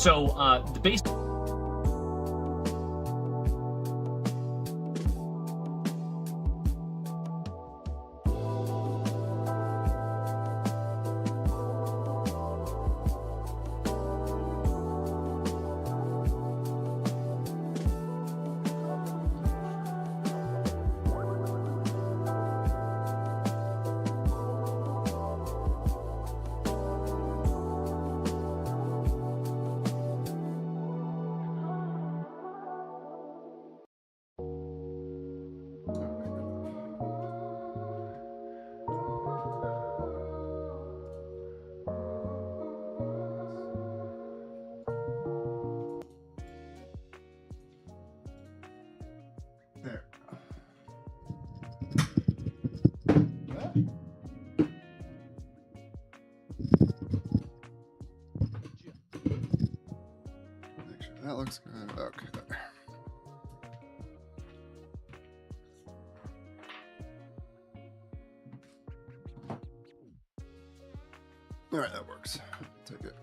So the base. There. Make sure that looks good. Okay. All right, that works. Take it.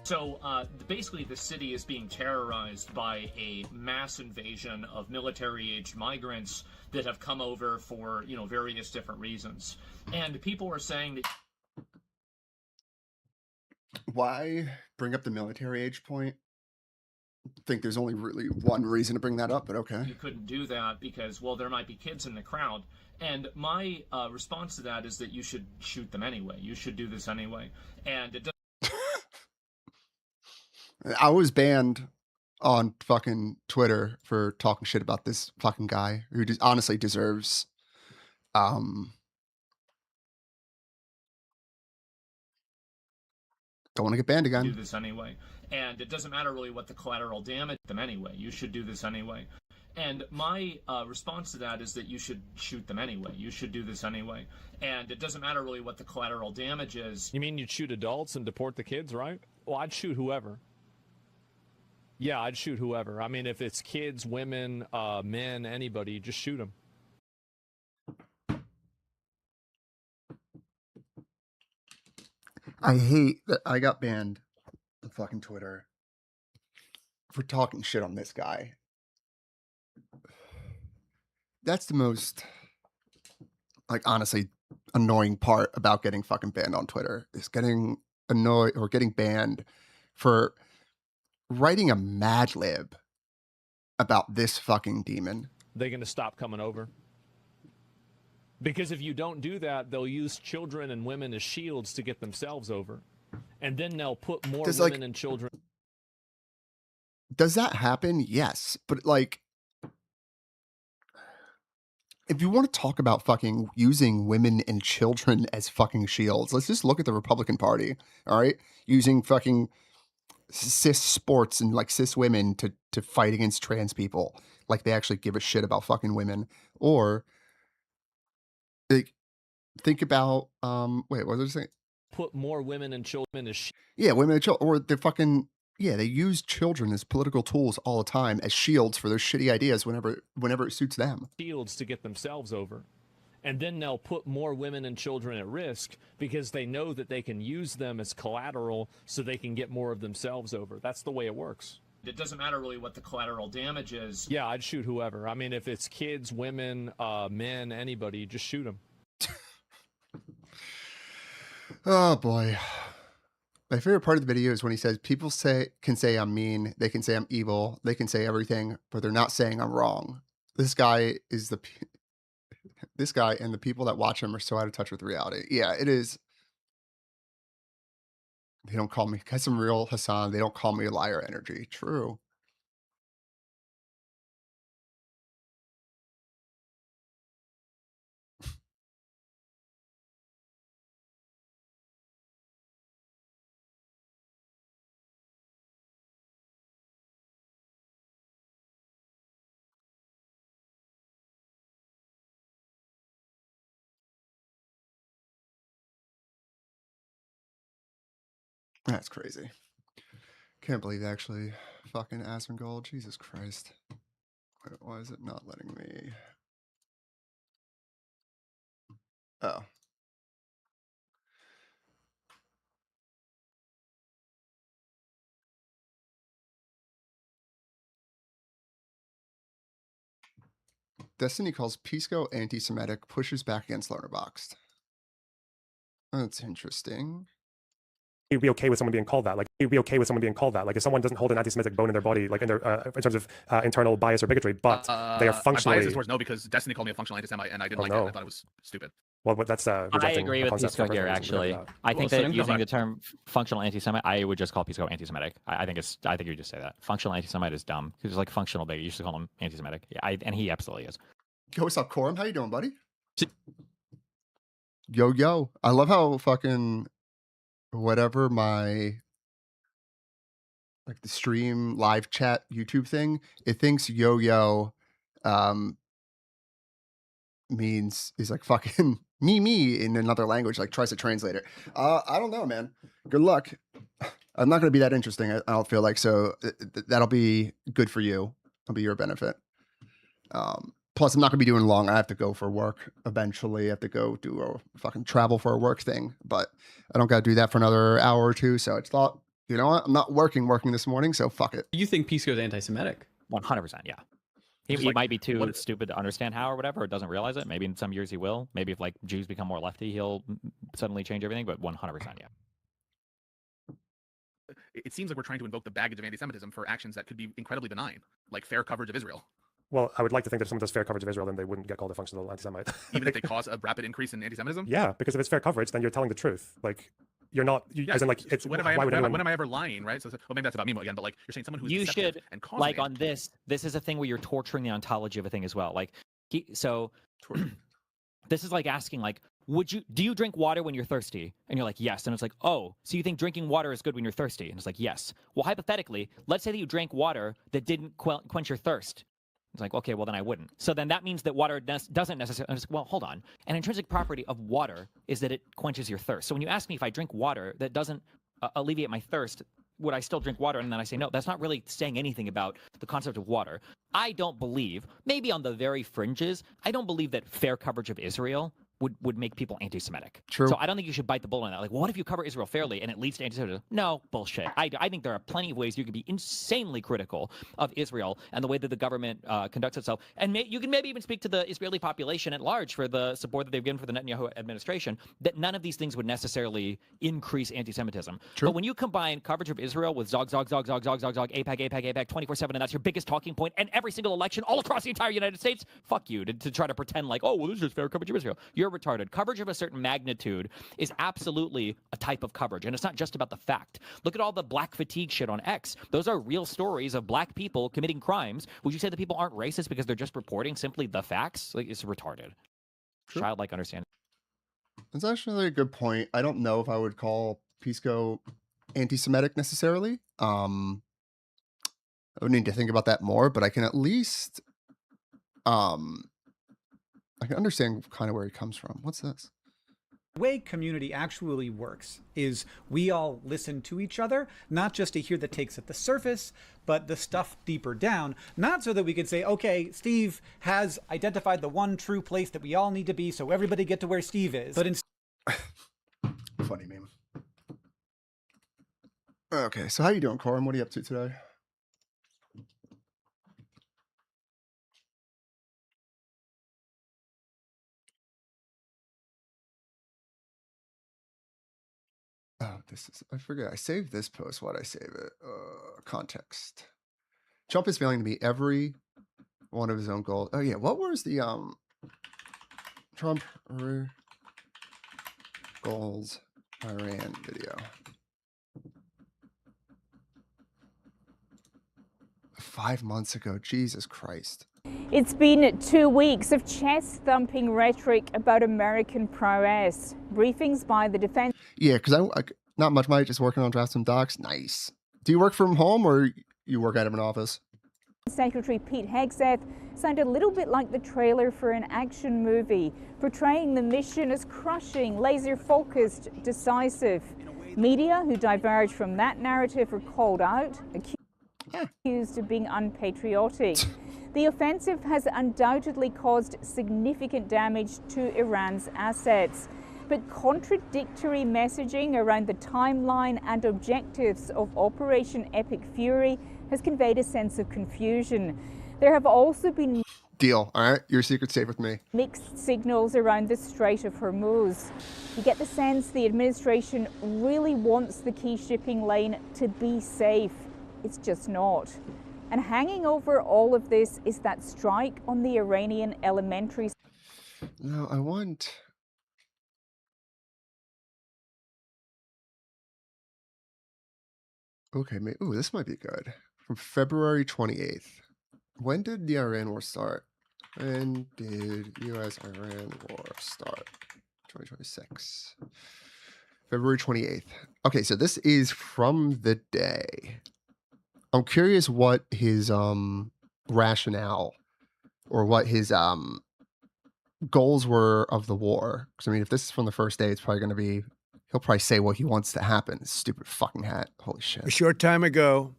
So basically the city is being terrorized by a mass invasion of military-aged migrants that have come over for, various different reasons. And people are saying that... Why bring up the military age point? I think there's only really one reason to bring that up, but okay. You couldn't do that because, well, there might be kids in the crowd. And my response to that is that you should shoot them anyway. You should do this anyway. And it doesn't... I was banned on fucking Twitter for talking shit about this fucking guy who honestly deserves don't want to get banned again. Do this anyway. And it doesn't matter really what the collateral damage them anyway. You should do this anyway. And my response to that is that you should shoot them anyway. You should do this anyway. And it doesn't matter really what the collateral damage is. You mean you'd shoot adults and deport the kids, right? Well, I'd shoot whoever. Yeah, I'd shoot whoever. I mean, if it's kids, women, men, anybody, just shoot them. I hate that I got banned on fucking Twitter for talking shit on this guy. That's the most, honestly annoying part about getting fucking banned on Twitter is getting annoyed or getting banned for writing a Mad Lib about this fucking demon. They're going to stop coming over. Because if you don't do that, they'll use children and women as shields to get themselves over. And then they'll put more women and children. Does that happen? Yes. But if you want to talk about fucking using women and children as fucking shields, let's just look at the Republican Party. All right. Using fucking cis sports and cis women to fight against trans people. Like they actually give a shit about fucking women. Or think about wait, what was I saying? Put more women and children as women and children, or they're fucking they use children as political tools all the time as shields for their shitty ideas whenever it suits them. Shields to get themselves over. And then they'll put more women and children at risk because they know that they can use them as collateral so they can get more of themselves over. That's the way it works. It doesn't matter really what the collateral damage is. Yeah, I'd shoot whoever. I mean, if it's kids, women, men, anybody, just shoot them. Oh boy. My favorite part of the video is when he says people can say I'm mean, they can say I'm evil, they can say everything, but they're not saying I'm wrong. This guy and the people that watch him are so out of touch with reality. Yeah, it is. They don't call me Qasim Real Hassan. They don't call me a liar energy. True. That's crazy. Can't believe actually fucking Asmongold. Jesus Christ. Why is it not letting me? Oh. Destiny calls Pisco anti-Semitic, pushes back against Lonerboxed. That's interesting. You'd be okay with someone being called that. Like, you'd be okay with someone being called that. Like, if someone doesn't hold an anti-Semitic bone in their body, like in their in terms of internal bias or bigotry, but they are functionally. My bias is towards no, because Destiny called me a functional anti-Semite, and I didn't like it. I thought it was stupid. Well, but that's I agree with Pisco here. Actually, I think that using the term functional anti-Semite, I would just call Pisco anti-Semitic. I think you just say that functional anti-Semite is dumb. Because like functional bigot, you should call him anti-Semitic. Yeah, and he absolutely is. Yo, what's up, Corum? How you doing, buddy? Yo. I love how fucking whatever my like the stream live chat YouTube thing, it thinks yo means is like fucking me in another language, like tries to translate it. I don't know, man. Good luck. I'm not going to be that interesting, I don't feel like, so that'll be good for you. It'll be your benefit. Plus, I'm not going to be doing long. I have to go for work eventually. I have to go do a fucking travel for a work thing, but I don't got to do that for another hour or two. So I thought, you know what? I'm not working this morning, so fuck it. You think Pisco's anti-Semitic? 100%, yeah. He might be too stupid to understand how or whatever, or doesn't realize it. Maybe in some years he will. Maybe if like Jews become more lefty, he'll suddenly change everything, but 100%, yeah. It seems like we're trying to invoke the baggage of anti-Semitism for actions that could be incredibly benign, like fair coverage of Israel. Well, I would like to think that if someone does fair coverage of Israel, then they wouldn't get called a functional anti-Semite. Even if they cause a rapid increase in anti-Semitism? Yeah, because if it's fair coverage, then you're telling the truth. Like, you're not, as in like, it's, when am I ever lying, right? So, well, maybe that's about me again, but like, you're saying someone who's deceptive and causing like on this is a thing where you're torturing the ontology of a thing as well. Like, this is like asking, like, do you drink water when you're thirsty? And you're like, yes. And it's like, oh, so you think drinking water is good when you're thirsty? And it's like, yes. Well, hypothetically, let's say that you drank water that didn't quench your thirst. It's like, okay, well, then I wouldn't. So then that means that water doesn't necessarily... Well, hold on. An intrinsic property of water is that it quenches your thirst. So when you ask me if I drink water that doesn't alleviate my thirst, would I still drink water? And then I say no. That's not really saying anything about the concept of water. I don't believe, maybe on the very fringes, I don't believe that fair coverage of Israel would make people anti-Semitic. True. So I don't think you should bite the bullet on that. Like, well, what if you cover Israel fairly and it leads to anti-Semitism? No, bullshit. I think there are plenty of ways you could be insanely critical of Israel and the way that the government conducts itself. And you can maybe even speak to the Israeli population at large for the support that they've given for the Netanyahu administration, that none of these things would necessarily increase anti-Semitism. True. But when you combine coverage of Israel with zog, APAC, 24/7, and that's your biggest talking point, and every single election all across the entire United States, fuck you, to try to pretend like, oh, well, this is just fair coverage of Israel. You're retarded. Coverage of a certain magnitude is absolutely a type of coverage, and it's not just about the fact. Look at all the black fatigue shit on X. Those are real stories of black people committing crimes. Would you say that people aren't racist because they're just reporting simply the facts? Like, it's retarded. True. Childlike understanding. That's actually a good point. I don't know if I would call Pisco anti-Semitic necessarily. I would need to think about that more, but I can at least I can understand kind of where he comes from. What's this? The way community actually works is we all listen to each other, not just to hear the takes at the surface, but the stuff deeper down, not so that we can say, okay, Steve has identified the one true place that we all need to be, so everybody get to where Steve is. But Funny meme. Okay, so how you doing, Corum? What are you up to today? Oh, I forget. I saved this post. Why'd I save it? Context. Trump is failing to meet every one of his own goals. Oh yeah, what was the Trump goals Iran video? 5 months ago. Jesus Christ. It's been 2 weeks of chest-thumping rhetoric about American prowess. Briefings by the defense. Yeah, because I not much, Mike. Just working on draft some docs. Nice. Do you work from home or you work out of an office? Secretary Pete Hegseth sounded a little bit like the trailer for an action movie, portraying the mission as crushing, laser-focused, decisive. Media who diverged from that narrative were called out, accused of being unpatriotic. The offensive has undoubtedly caused significant damage to Iran's assets, but contradictory messaging around the timeline and objectives of Operation Epic Fury has conveyed a sense of confusion. There have also been... Deal. All right, your secret's safe with me. Mixed signals around the Strait of Hormuz. You get the sense the administration really wants the key shipping lane to be safe. It's just not. And hanging over all of this is that strike on the Iranian elementary. No, I want. Okay, ooh, this might be good. From February 28th. When did the Iran war start? When did U.S.-Iran war start? 2026. February 28th. Okay, so this is from the day. I'm curious what his rationale or what his goals were of the war. Because I mean, if this is from the first day, it's probably going to be, he'll probably say what he wants to happen. Stupid fucking hat. Holy shit. A short time ago.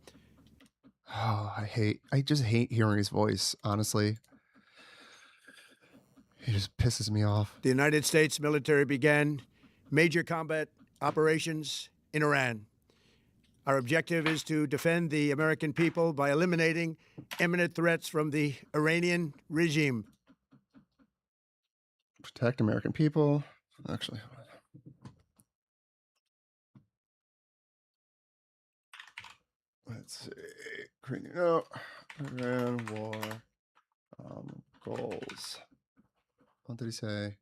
Oh, I just hate hearing his voice, honestly. He just pisses me off. The United States military began major combat operations in Iran. Our objective is to defend the American people by eliminating imminent threats from the Iranian regime. Protect American people. Actually, let's see. Iran war goals. What did he say?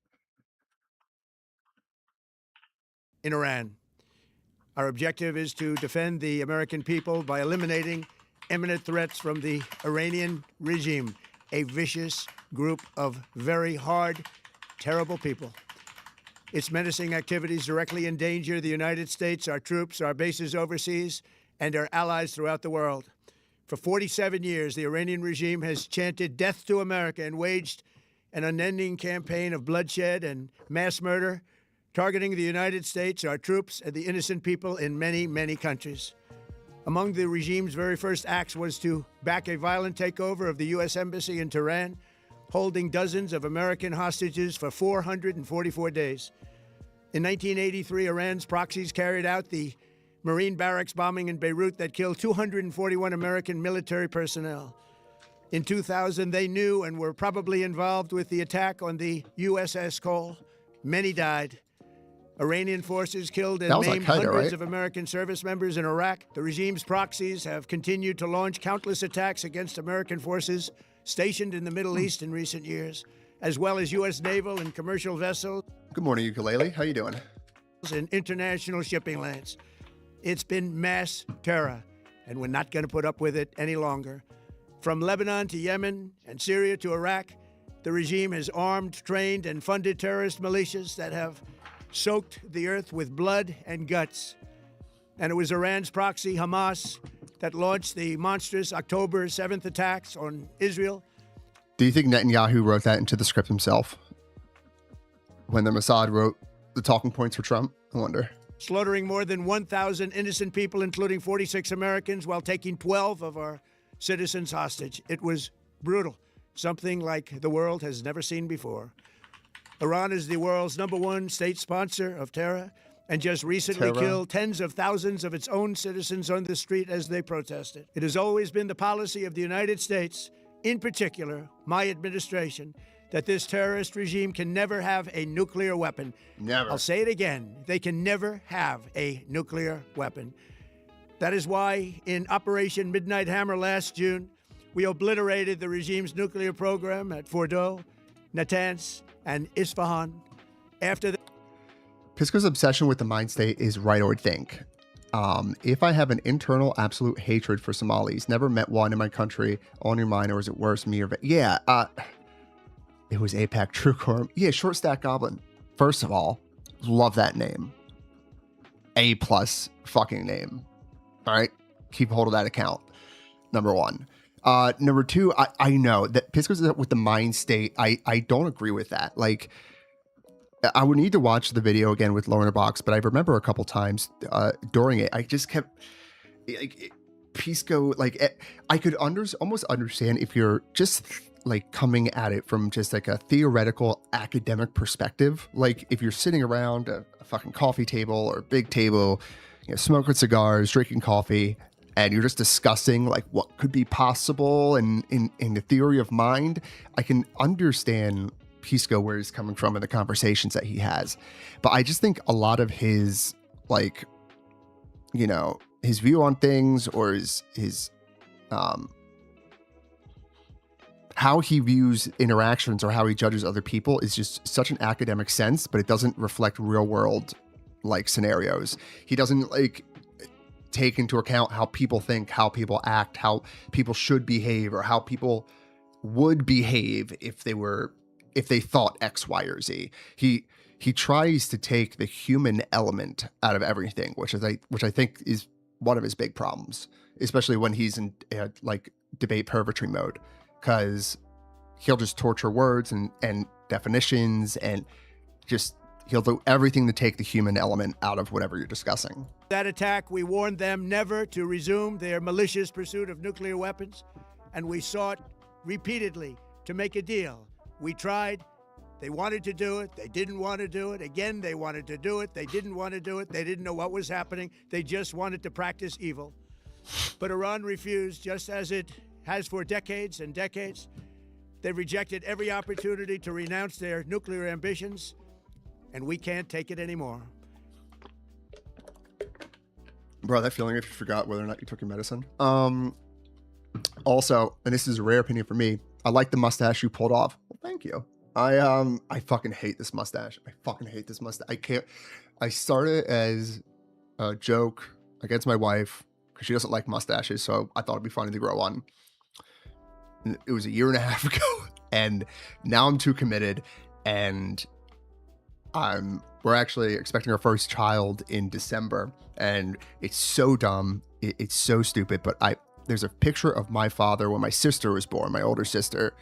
In Iran. Our objective is to defend the American people by eliminating imminent threats from the Iranian regime, a vicious group of very hard, terrible people. Its menacing activities directly endanger the United States, our troops, our bases overseas, and our allies throughout the world. For 47 years, the Iranian regime has chanted death to America and waged an unending campaign of bloodshed and mass murder, targeting the United States, our troops, and the innocent people in many, many countries. Among the regime's very first acts was to back a violent takeover of the U.S. Embassy in Tehran, holding dozens of American hostages for 444 days. In 1983, Iran's proxies carried out the Marine barracks bombing in Beirut that killed 241 American military personnel. In 2000, they knew and were probably involved with the attack on the USS Cole. Many died. Iranian forces killed and maimed hundreds of American service members in Iraq. The regime's proxies have continued to launch countless attacks against American forces stationed in the Middle East in recent years, as well as U.S. naval and commercial vessels. Good morning, ukulele. How you doing? And international shipping lanes. It's been mass terror, and we're not going to put up with it any longer. From Lebanon to Yemen and Syria to Iraq, the regime has armed, trained, and funded terrorist militias that have soaked the earth with blood and guts. And it was Iran's proxy, Hamas, that launched the monstrous October 7th attacks on Israel. Do you think Netanyahu wrote that into the script himself? When the Mossad wrote the talking points for Trump? I wonder. Slaughtering more than 1,000 innocent people, including 46 Americans, while taking 12 of our citizens hostage. It was brutal, something like the world has never seen before. Iran is the world's #1 state sponsor of terror and just recently killed tens of thousands of its own citizens on the street as they protested. It has always been the policy of the United States, in particular, my administration, that this terrorist regime can never have a nuclear weapon. Never. I'll say it again. They can never have a nuclear weapon. That is why in Operation Midnight Hammer last June, we obliterated the regime's nuclear program at Fordow, Natanz, and Isfahan. After the Pisco's obsession with the mind state is right, I would think. If I have an internal absolute hatred for Somalis, never met one in my country, on your mind, or is it worse, me or... Yeah, it was APAC Truecorn. Yeah, Short Stack Goblin. First of all, love that name. A+ fucking name. All right? Keep hold of that account. Number one. Number two, I know that Pisco's with the mind state. I don't agree with that. Like, I would need to watch the video again with Lorna Box, but I remember a couple times during it, I just kept like Pisco. Like, I could almost understand if you're just like coming at it from just like a theoretical academic perspective. Like if you're sitting around a fucking coffee table or a big table, you know, smoking cigars, drinking coffee, and you're just discussing like what could be possible and in the theory of mind, I can understand Pisco where he's coming from in the conversations that he has. But I just think a lot of his, like, you know, his view on things, or his how he views interactions or how he judges other people is just such an academic sense, but it doesn't reflect real world like scenarios. He doesn't like take into account how people think, how people act, how people should behave, or how people would behave if they thought X, Y, or Z. He tries to take the human element out of everything, which I think is one of his big problems, especially when he's in like debate purgatory mode, because he'll just torture words and definitions, and just he'll do everything to take the human element out of whatever you're discussing. That attack, we warned them never to resume their malicious pursuit of nuclear weapons, and we sought repeatedly to make a deal. We tried. They wanted to do it. They didn't want to do it. Again, they wanted to do it. They didn't want to do it. They didn't know what was happening. They just wanted to practice evil. But Iran refused, just as it has for decades and decades. They rejected every opportunity to renounce their nuclear ambitions, and we can't take it anymore. Bro, that feeling if you forgot whether or not you took your medicine. Also, and this is a rare opinion for me, I like the mustache you pulled off. Well, thank you. I fucking hate this mustache. I fucking hate this mustache. I started as a joke against my wife because she doesn't like mustaches, so I thought it'd be funny to grow one. It was a year and a half ago, and now I'm too committed, and we're actually expecting our first child in December, and it's so dumb. It's so stupid, but there's a picture of my father when my sister was born, my older sister,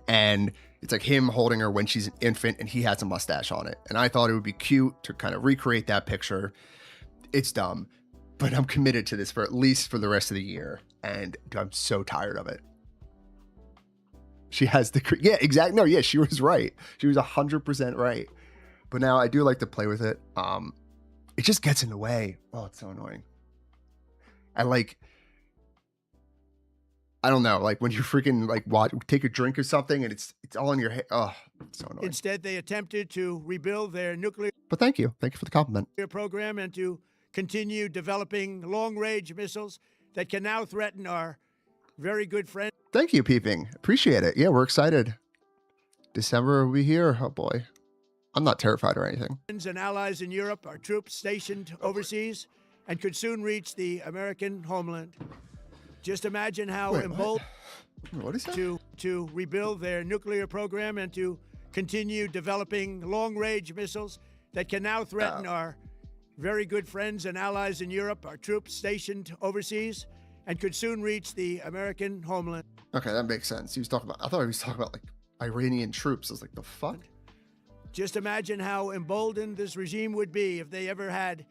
and it's like him holding her when she's an infant, and he has a mustache on it. And I thought it would be cute to kind of recreate that picture. It's dumb, but I'm committed to this for at least for the rest of the year, and I'm so tired of it. She has yeah, exactly. No, yeah, she was right. She was 100% right. But now I do like to play with it. It just gets in the way. Oh, it's so annoying. I don't know, like when you freaking like take a drink or something and it's all in your head. Oh, it's so annoying. Instead, they attempted to rebuild their nuclear But thank you for the compliment. program and to continue developing long-range missiles that can now threaten our very good friend. Thank you, Peeping. Appreciate it. Yeah, we're excited. December will be here. Oh boy. I'm not terrified or anything. And allies in Europe, our troops stationed overseas, and could soon reach the American homeland. Just imagine how emboldened What is that? to rebuild their nuclear program and to continue developing long-range missiles that can now threaten our very good friends and allies in Europe, our troops stationed overseas, and could soon reach the American homeland. Okay, that makes sense. I thought he was talking about like Iranian troops. I was like, the fuck? Just imagine how emboldened this regime would be if they ever had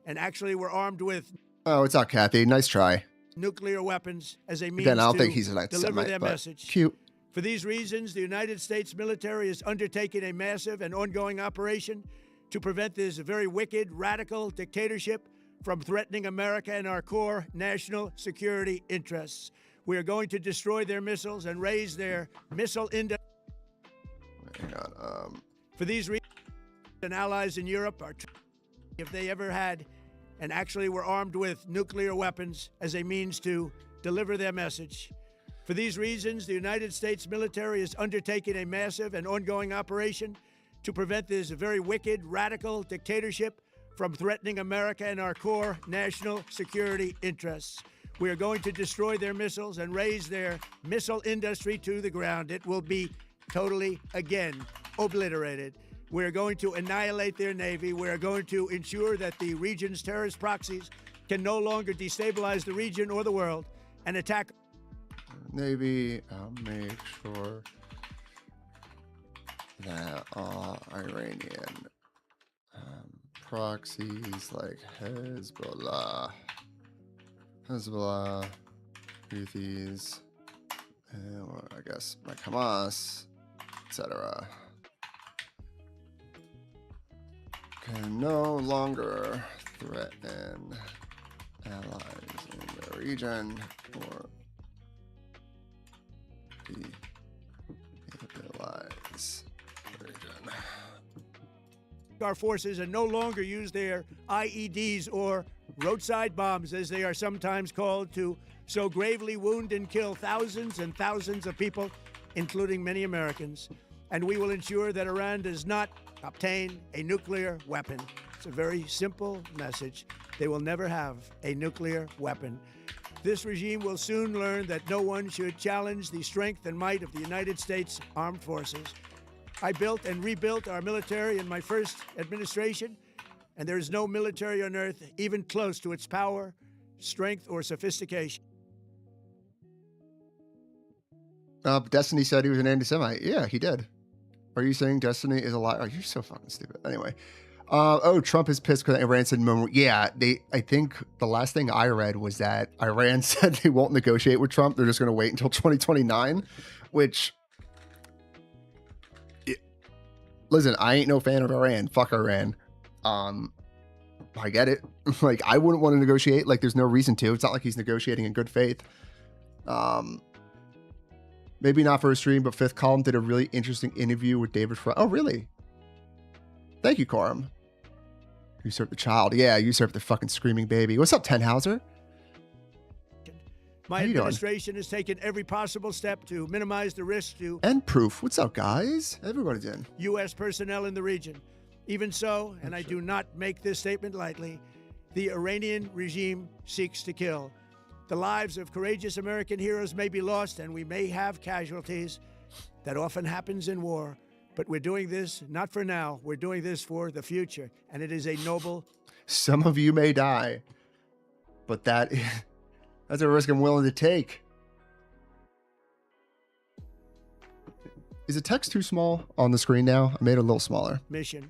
and actually were armed with Oh, it's not Kathy. Nice try. nuclear weapons as a means Again, I don't to think he's an deliver anti-Semite, their but message. cute. For these reasons, the United States military is undertaking a massive and ongoing operation to prevent this very wicked, radical dictatorship from threatening America and our core national security interests. We are going to destroy their missiles and raise their missile industry. Hang on. For these reasons, and allies in Europe are, if they ever had and actually were armed with nuclear weapons as a means to deliver their message. For these reasons, the United States military is undertaking a massive and ongoing operation to prevent this very wicked, radical dictatorship from threatening America and our core national security interests. We are going to destroy their missiles and raise their missile industry to the ground. It will be totally, again, obliterated. We are going to annihilate their Navy. We are going to ensure that the region's terrorist proxies can no longer destabilize the region or the world and attack. Navy, I'll make sure that all Iranian proxies like Hezbollah, Houthis, and I guess like Hamas, etc., can no longer threaten allies in the region for destabilize the region. Our forces and no longer use their IEDs or roadside bombs, as they are sometimes called, to so gravely wound and kill thousands and thousands of people, including many Americans. And we will ensure that Iran does not obtain a nuclear weapon. It's a very simple message. They will never have a nuclear weapon. This regime will soon learn that no one should challenge the strength and might of the United States Armed Forces. I built and rebuilt our military in my first administration, and there is no military on earth even close to its power, strength, or sophistication. Destiny said he was an anti-Semite. Yeah, he did. Are you saying Destiny is a liar? Oh, you're so fucking stupid. Anyway. Trump is pissed because Iran said, yeah, I think the last thing I read was that Iran said they won't negotiate with Trump. They're just going to wait until 2029, which, listen, I ain't no fan of Iran. Fuck Iran. I get it. Like, I wouldn't want to negotiate. Like, there's no reason to. It's not like he's negotiating in good faith. Maybe not for a stream, but Fifth Column did a really interesting interview with David Fry. Oh, really? Thank you, Coram. Usurp the child. Yeah, usurp the fucking screaming baby. What's up, Tenhauser? My administration has taken every possible step to minimize the risk to End proof. What's up, guys? Everybody's in. U.S. personnel in the region. Even so, and I do not make this statement lightly, the Iranian regime seeks to kill. The lives of courageous American heroes may be lost, and we may have casualties. That often happens in war. But we're doing this not for now. We're doing this for the future. And it is a noble... Some of you may die, but that's a risk I'm willing to take. Is the text too small on the screen now? I made it a little smaller. Mission.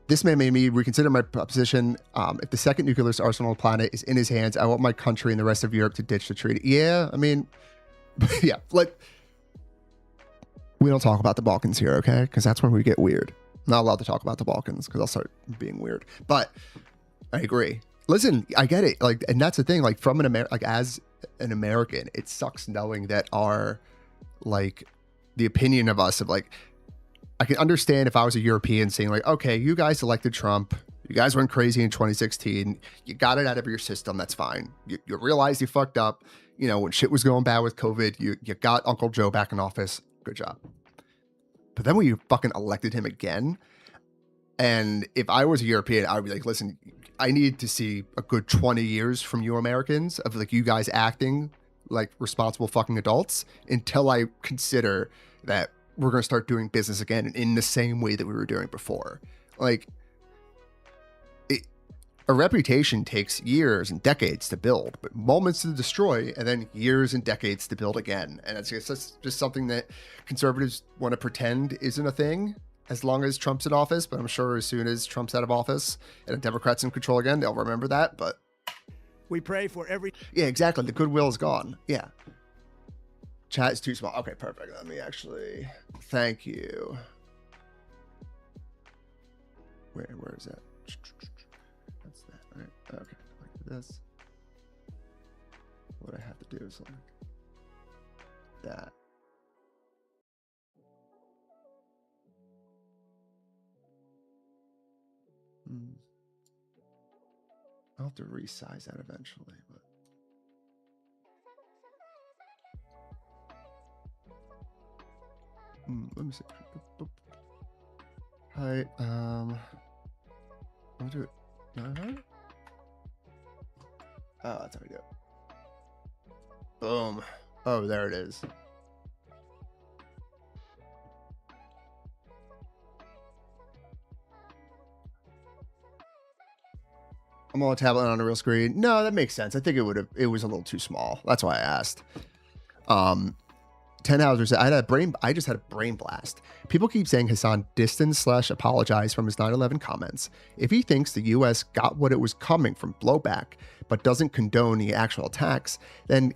This may make me reconsider my position. If the second nuclear arsenal on the planet is in his hands, I want my country and the rest of Europe to ditch the treaty. Yeah, I mean, yeah, like... We don't talk about the Balkans here, okay? Because that's when we get weird. I'm not allowed to talk about the Balkans because I'll start being weird. But I agree. Listen, I get it. Like, and that's the thing. Like, from as an American, it sucks knowing that the opinion of us of like, I can understand if I was a European saying like, okay, you guys elected Trump. You guys went crazy in 2016. You got it out of your system. That's fine. You realized you fucked up. You know, when shit was going bad with COVID, you got Uncle Joe back in office. Good job. But then when you fucking elected him again, and if I was a European, I would be like, listen, I need to see a good 20 years from you Americans of like you guys acting like responsible fucking adults until I consider that we're going to start doing business again in the same way that we were doing before. Like, a reputation takes years and decades to build, but moments to destroy, and then years and decades to build again. And it's just something that conservatives want to pretend isn't a thing as long as Trump's in office. But I'm sure as soon as Trump's out of office and the Democrats in control again, they'll remember that. But we pray for every... Yeah, exactly. The goodwill is gone. Yeah. Chat is too small. Okay, perfect. Let me actually... Thank you. Where is that? That's that, right? Okay, like this. What I have to do is like that. I'll have to resize that eventually, but let me see. Hi, I'll do it. Oh, that's how we do it. Boom. Oh, there it is. I'm on a tablet and on a real screen. No, that makes sense. I think it was a little too small. That's why I asked. Tenhauser said, I just had a brain blast. People keep saying Hassan distanced/apologized from his 9/11 comments. If he thinks the US got what it was coming from blowback, but doesn't condone the actual attacks, then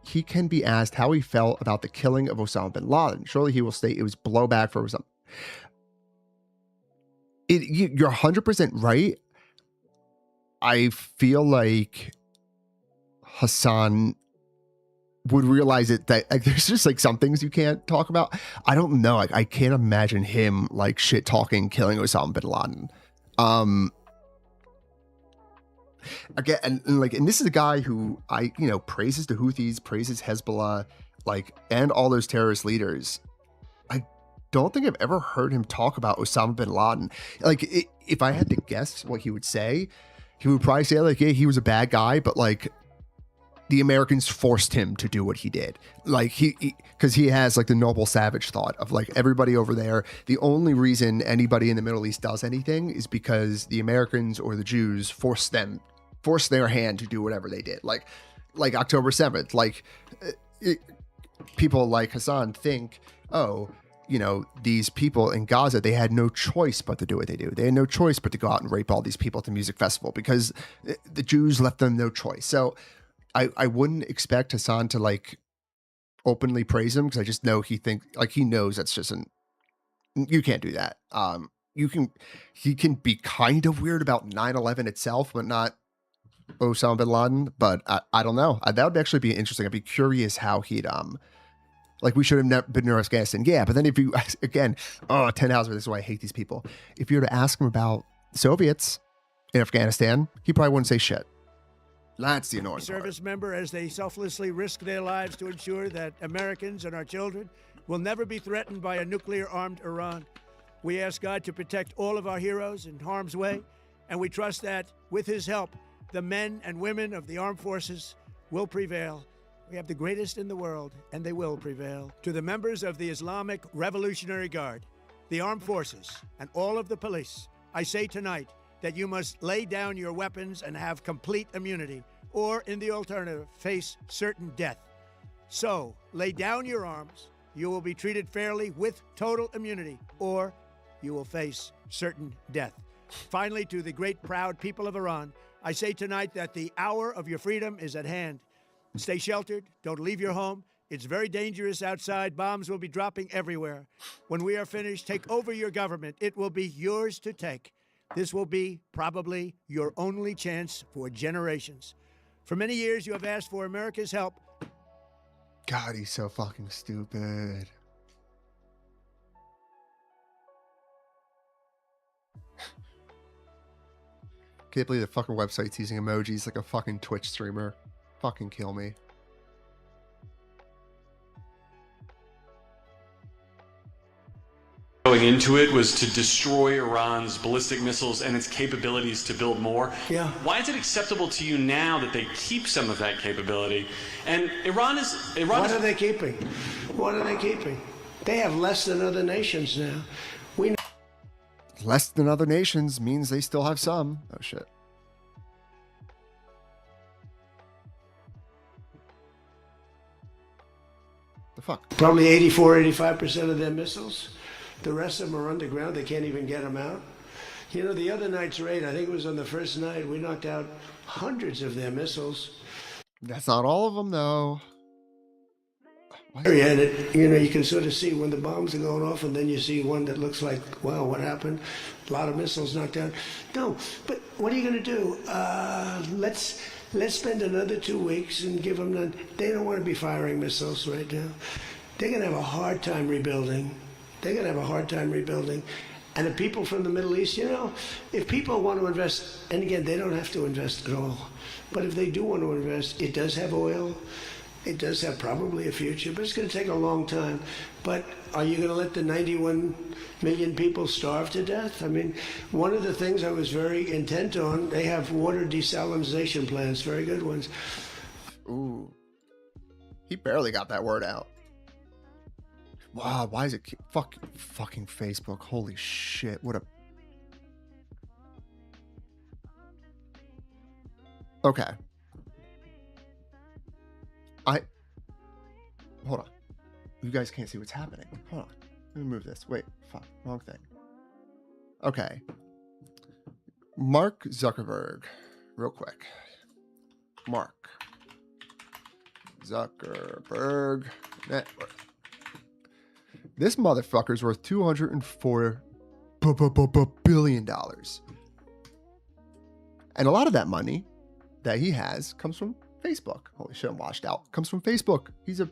he can be asked how he felt about the killing of Osama bin Laden. Surely he will state it was blowback for Osama. You're 100% right. I feel like Hassan would realize it, that like, there's just like some things you can't talk about. I don't know. Like I can't imagine him like shit talking, killing Osama bin Laden. Again, and this is a guy who praises the Houthis, praises Hezbollah, like, and all those terrorist leaders. I don't think I've ever heard him talk about Osama bin Laden. Like, if I had to guess what he would say, he would probably say like, yeah, he was a bad guy, but like the Americans forced him to do what he did. Like because he has like the noble savage thought of like everybody over there. The only reason anybody in the Middle East does anything is because the Americans or the Jews forced their hand to do whatever they did. Like October 7th, like people like Hassan think, oh, these people in Gaza, they had no choice but to do what they do. They had no choice but to go out and rape all these people at the music festival because the Jews left them no choice. So I wouldn't expect Hassan to like openly praise him because I just know he knows that's just you can't do that. He can be kind of weird about 9/11 itself, but not Osama bin Laden. But I don't know. That would actually be interesting. I'd be curious how he'd like we should have never been in Afghanistan. Yeah, but then if you again, 10 hours. This is why I hate these people. If you were to ask him about Soviets in Afghanistan, he probably wouldn't say shit. That's the annoying service member as they selflessly risk their lives to ensure that Americans and our children will never be threatened by a nuclear-armed Iran. We ask God to protect all of our heroes in harm's way, and we trust that, with his help, the men and women of the armed forces will prevail. We have the greatest in the world, and they will prevail. To the members of the Islamic Revolutionary Guard, the armed forces, and all of the police, I say tonight that you must lay down your weapons and have complete immunity, or in the alternative, face certain death. So, lay down your arms, you will be treated fairly with total immunity, or you will face certain death. Finally, to the great proud people of Iran, I say tonight that the hour of your freedom is at hand. Stay sheltered, don't leave your home. It's very dangerous outside. Bombs will be dropping everywhere. When we are finished, take over your government. It will be yours to take. This will be probably your only chance for generations. For many years, you have asked for America's help. God, he's so fucking stupid. Can't believe the fucking website's using emojis like a fucking Twitch streamer. Fucking kill me. Going into it was to destroy Iran's ballistic missiles and its capabilities to build more. Yeah. Why is it acceptable to you now that they keep some of that capability? And Iran is... What are they keeping? What are they keeping? They have less than other nations now. Less than other nations means they still have some. Oh, shit. The fuck? Probably 85% of their missiles. The rest of them are underground. They can't even get them out. You know, the other night's raid, I think it was on the first night, we knocked out hundreds of their missiles. That's not all of them, though. And you can sort of see when the bombs are going off, and then you see one that looks like, wow, what happened? A lot of missiles knocked down. No, but what are you going to do? Let's spend another 2 weeks and give them none. They don't want to be firing missiles right now. They're going to have a hard time rebuilding. And the people from the Middle East, you know, if people want to invest, and again, they don't have to invest at all, but if they do want to invest, it does have oil. It does have probably a future, but it's going to take a long time. But are you going to let the 91 million people starve to death? I mean, one of the things I was very intent on, they have water desalinization plants, very good ones. Ooh. He barely got that word out. Wow, why is it fucking Facebook? Holy shit, what a... Okay. Hold on. You guys can't see what's happening. Hold on. Let me move this. Wait, fuck, wrong thing. Okay. Mark Zuckerberg, real quick. Mark Zuckerberg Network. This motherfucker's worth $204 billion. And a lot of that money that he has comes from Facebook. Holy shit, I'm washed out. Comes from Facebook. He's a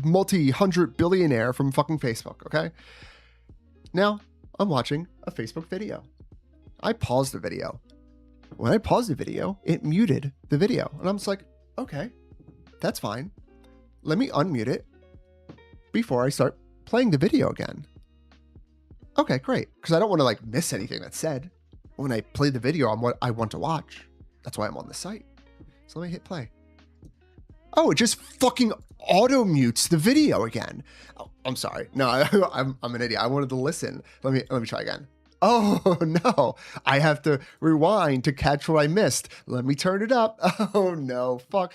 multi-hundred billionaire from fucking Facebook, okay? Now, I'm watching a Facebook video. I paused the video. When I paused the video, it muted the video. And I'm just like, okay, that's fine. Let me unmute it before I start playing the video again. Okay, great. Because I don't want to like miss anything that's said. When I play the video on what I want to watch. That's why I'm on the site. So let me hit play. Oh, it just fucking auto mutes the video again. Oh, I'm sorry. No, I'm an idiot. I wanted to listen. Let me try again. Oh no, I have to rewind to catch what I missed. Let me turn it up. Oh no, fuck.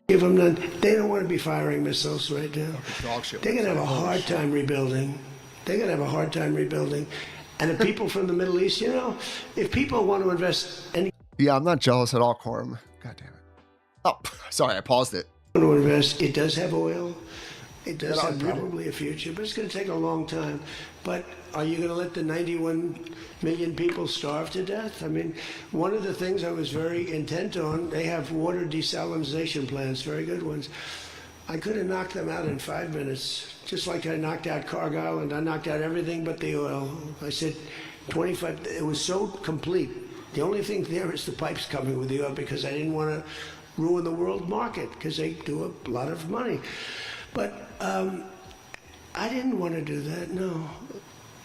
Give them none. They don't want to be firing missiles right now. They're going to have a hard time rebuilding. They're going to have a hard time rebuilding. And the people from the Middle East, you know, if people want to invest any... Yeah, I'm not jealous at all, Corm. God damn it. Oh, sorry, I paused it. Want to invest, it does have oil. It does have probably a future, but it's going to take a long time. But are you going to let the 91 million people starve to death? I mean, one of the things I was very intent on, they have water desalination plants, very good ones. I could have knocked them out in 5 minutes, just like I knocked out Cargill and I knocked out everything but the oil. I said 25, it was so complete. The only thing there is the pipes coming with the oil because I didn't want to ruin the world market because they do a lot of money. But I didn't want to do that, no.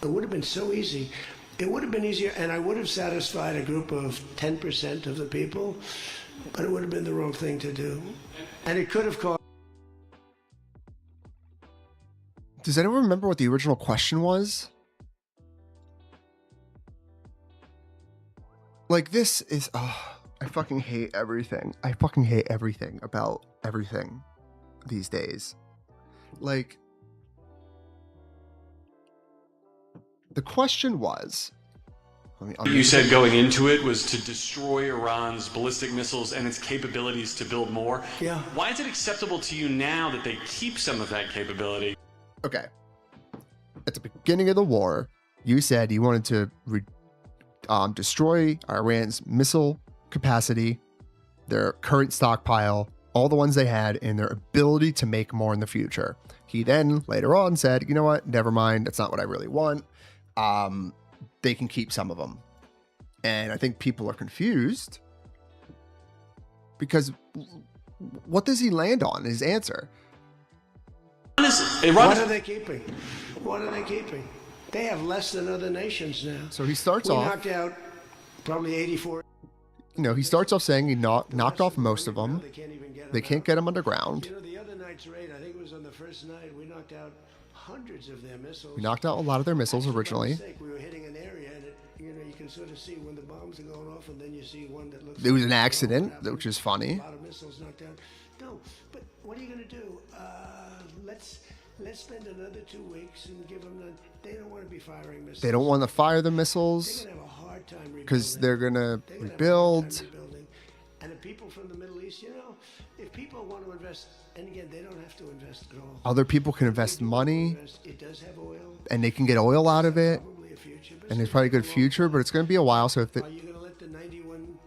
It would have been so easy. It would have been easier, and I would have satisfied a group of 10% of the people, but it would have been the wrong thing to do. And it could have caused... Does anyone remember what the original question was? Like, this is... I fucking hate everything. I fucking hate everything about everything these days. Like, the question was... You said going into it was to destroy Iran's ballistic missiles and its capabilities to build more. Yeah. Why is it acceptable to you now that they keep some of that capability? Okay. At the beginning of the war, you said you wanted to destroy Iran's missile capacity, their current stockpile, all the ones they had, and their ability to make more in the future. He then later on said, you know what, never mind, that's not what I really want. They can keep some of them. And I think people are confused because what does he land on his answer? What are they keeping? What are they keeping? They have less than other nations now. So he starts we off... knocked out probably 84... You know, he starts off saying he knocked off most of them. They can't get them underground. You know, the other night's raid, I think it was on the first night, we knocked out hundreds of their missiles. We knocked out a lot of their missiles originally. We were hitting an area and you know, you can sort of see when the bombs are going off and then you see one that looks... It was an accident, which is funny. A lot of missiles knocked out. No, but what are you going to do? Let's spend another 2 weeks and give them the... They don't want to be firing missiles. They don't want to fire the missiles. They're going to have a hard time rebuilding. Because they're going to rebuild. And the people from the Middle East, you know, if people want to invest, and again, they don't have to invest at all. Other people can invest money. It does have oil. And they can get oil out of it. And it's probably a good future, but it's going to be a while. So if Are you going to let the 91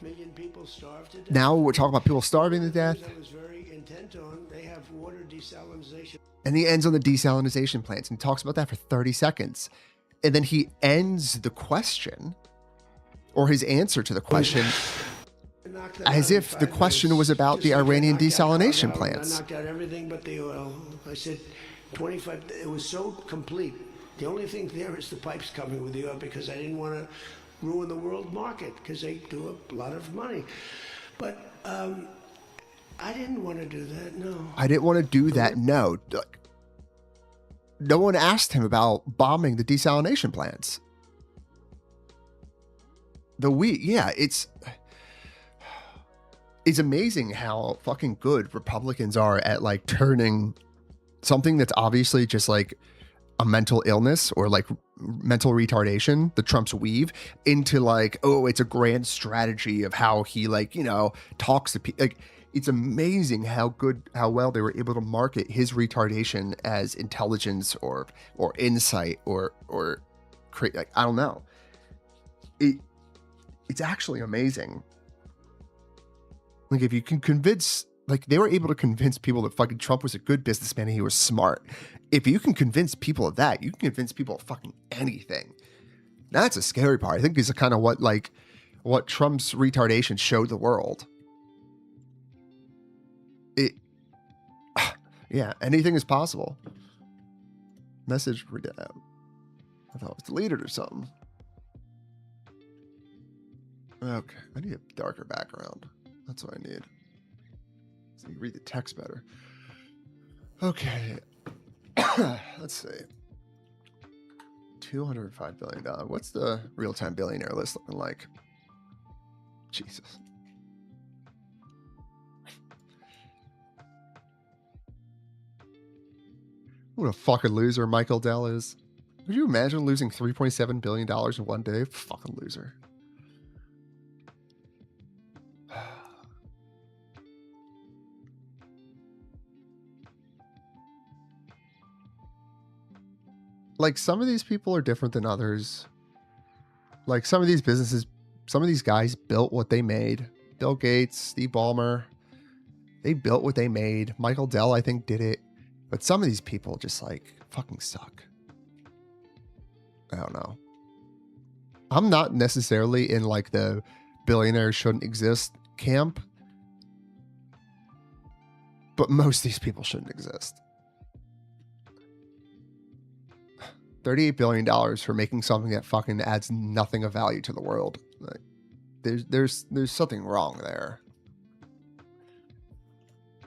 million people starve to death? Now we're talking about people starving to death. I was very intent on, they have water desalination. And he ends on the desalinization plants and talks about that for 30 seconds. And then he ends the question, or his answer to the question, as if the question was about the Iranian desalination plants. I knocked out everything but the oil. I said 25, it was so complete. The only thing there is the pipes coming with the oil because I didn't want to ruin the world market because they do a lot of money. But I didn't want to do that, no. I didn't want to do that, no. No one asked him about bombing the desalination plants. It's amazing how fucking good Republicans are at like turning something that's obviously just like a mental illness or like mental retardation, the Trump's weave, into like, oh, it's a grand strategy of how he like, you know, talks to people. Like, it's amazing how well they were able to market his retardation as intelligence or insight or like, I don't know. It's actually amazing. Like, if you can convince, like, they were able to convince people that fucking Trump was a good businessman and he was smart. If you can convince people of that, you can convince people of fucking anything. That's a scary part. I think is kind of what Trump's retardation showed the world. Yeah, anything is possible. Message read it out. I thought it was deleted or something. Okay, I need a darker background. That's what I need. So you can read the text better. Okay. Let's see. $205 billion. What's the real-time billionaire list looking like? Jesus. What a fucking loser Michael Dell is. Could you imagine losing $3.7 billion in one day? Fucking loser. Like, some of these people are different than others. Like, some of these businesses, some of these guys built what they made. Bill Gates, Steve Ballmer, they built what they made. Michael Dell, I think, did it. But some of these people just, like, fucking suck. I don't know. I'm not necessarily in, like, the billionaires shouldn't exist camp. But most of these people shouldn't exist. $38 billion for making something that fucking adds nothing of value to the world. Like, there's something wrong there.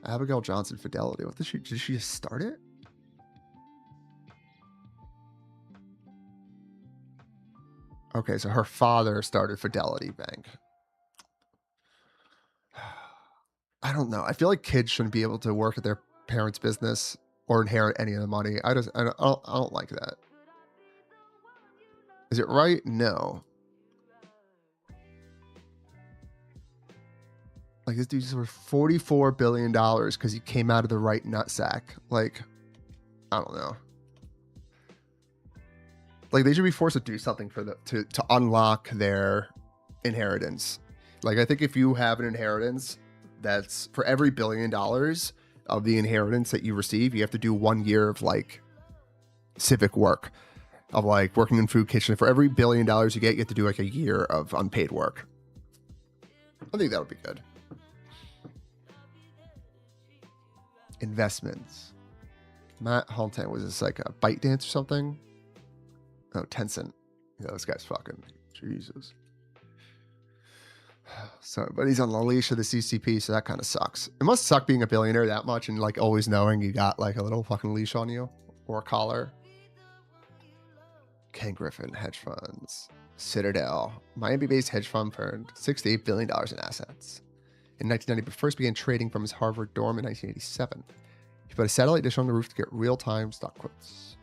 Abigail Johnson Fidelity. What did she just start it? Okay, so her father started Fidelity Bank. I don't know. I feel like kids shouldn't be able to work at their parents' business or inherit any of the money. I don't like that. Is it right? No. Like, this dude's worth $44 billion because he came out of the right nutsack. Like, I don't know. Like, they should be forced to do something for to unlock their inheritance. Like, I think if you have an inheritance, that's for every $1 billion of the inheritance that you receive, you have to do 1 year of, like, civic work. Of, like, working in food kitchen. For every $1 billion you get, you have to do, like, a year of unpaid work. I think that would be good. Investments. Matt Halton, was this like a ByteDance or something? Oh, Tencent. Yeah, this guy's fucking Jesus. So, but he's on the leash of the CCP, so that kind of sucks. It must suck being a billionaire that much and, like, always knowing you got, like, a little fucking leash on you or a collar. Ken Griffin hedge funds. Citadel, Miami-based hedge fund earned $68 billion in assets. In 1990, but first began trading from his Harvard dorm in 1987. He put a satellite dish on the roof to get real-time stock quotes.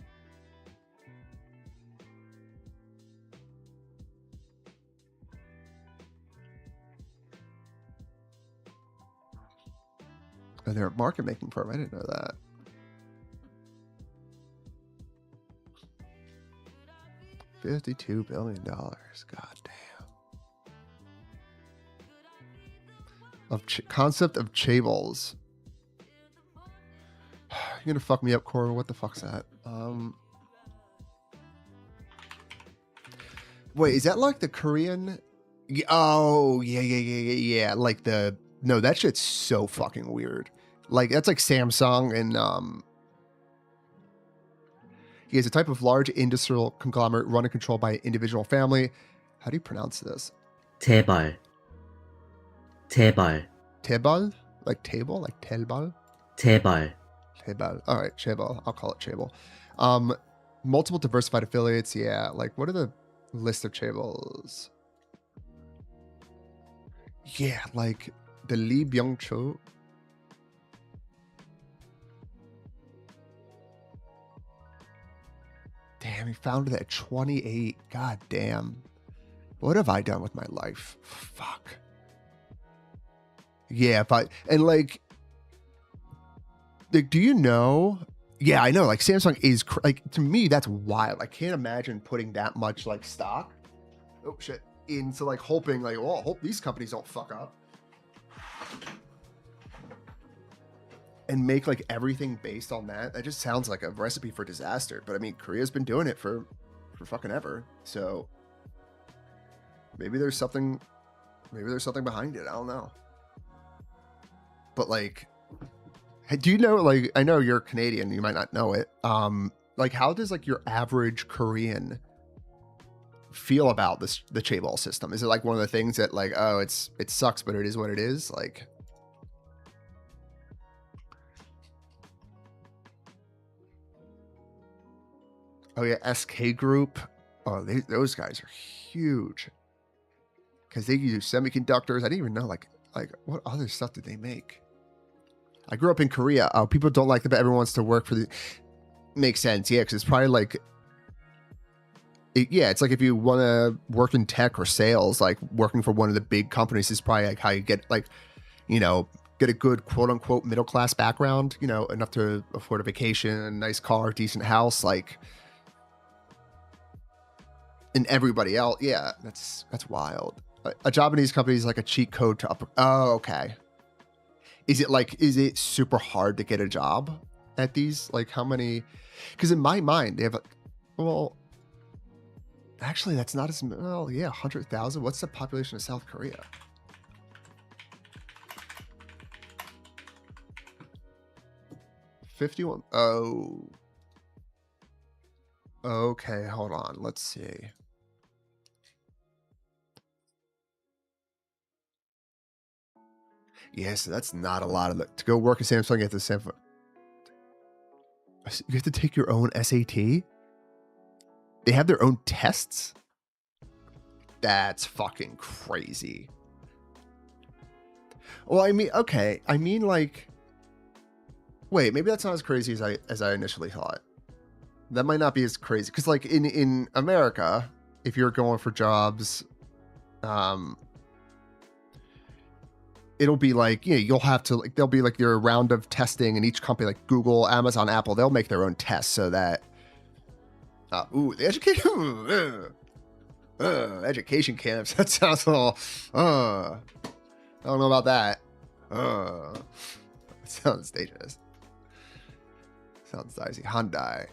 Oh, they're a market-making firm. I didn't know that. $52 billion. God damn. Concept of chables. You're gonna fuck me up, Cora. What the fuck's that? Wait, is that like the Korean? Oh, yeah. Like no, that shit's so fucking weird. Like, that's like Samsung and he is a type of large industrial conglomerate run and controlled by an individual family. How do you pronounce this? 재벌. Tebal? Like table? Like telbal? 재벌. All right, Chaebol. I'll call it Chaebol. Multiple diversified affiliates. Yeah, like, what are the list of Chaebols? Yeah, like the Lee Byung-cho. Damn, he founded it at 28. God damn. What have I done with my life? Fuck. Yeah, and like, do you know Yeah, I know. Like Samsung is like, to me, that's wild. I can't imagine putting that much like stock. Oh shit. Into like hoping like, oh, I hope these companies don't fuck up. And make like everything based on that. That just sounds like a recipe for disaster. But I mean, Korea's been doing it for fucking ever. So maybe there's something behind it. I don't know. But like, do you know, like, I know you're Canadian, you might not know it. Like, how does like your average Korean feel about the chaebol system? Is it like one of the things that like, oh, it sucks, but it is what it is? Like, oh yeah, SK Group. Oh, those guys are huge because they use semiconductors. I didn't even know like what other stuff did they make? I grew up in Korea. Oh, people don't like them, but everyone wants to work for the. Makes sense, yeah, because it's probably like, yeah, it's like if you want to work in tech or sales, like working for one of the big companies is probably like how you get like, you know, get a good quote unquote middle class background, you know, enough to afford a vacation, a nice car, decent house, like. And everybody else, yeah, that's wild. A Japanese company is like a cheat code to upper. Oh, okay. Is it super hard to get a job at these? Like how many? Because in my mind, they have, well, actually, that's not as well. Yeah, 100,000. What's the population of South Korea? $51. Oh. Okay, hold on. Let's see. Yeah, so that's not a lot of to go work at Samsung. You have to Samsung. You have to take your own SAT. They have their own tests. That's fucking crazy. Well, I mean, okay. I mean, like, wait, maybe that's not as crazy as I initially thought. That might not be as crazy because, like, in America, if you're going for jobs, it'll be like, you know, you'll have to like, there'll be like your round of testing, and each company like Google, Amazon, Apple, they'll make their own tests so that, the education, education camps. That sounds all, I don't know about that. That sounds dangerous. Sounds dicey. Hyundai.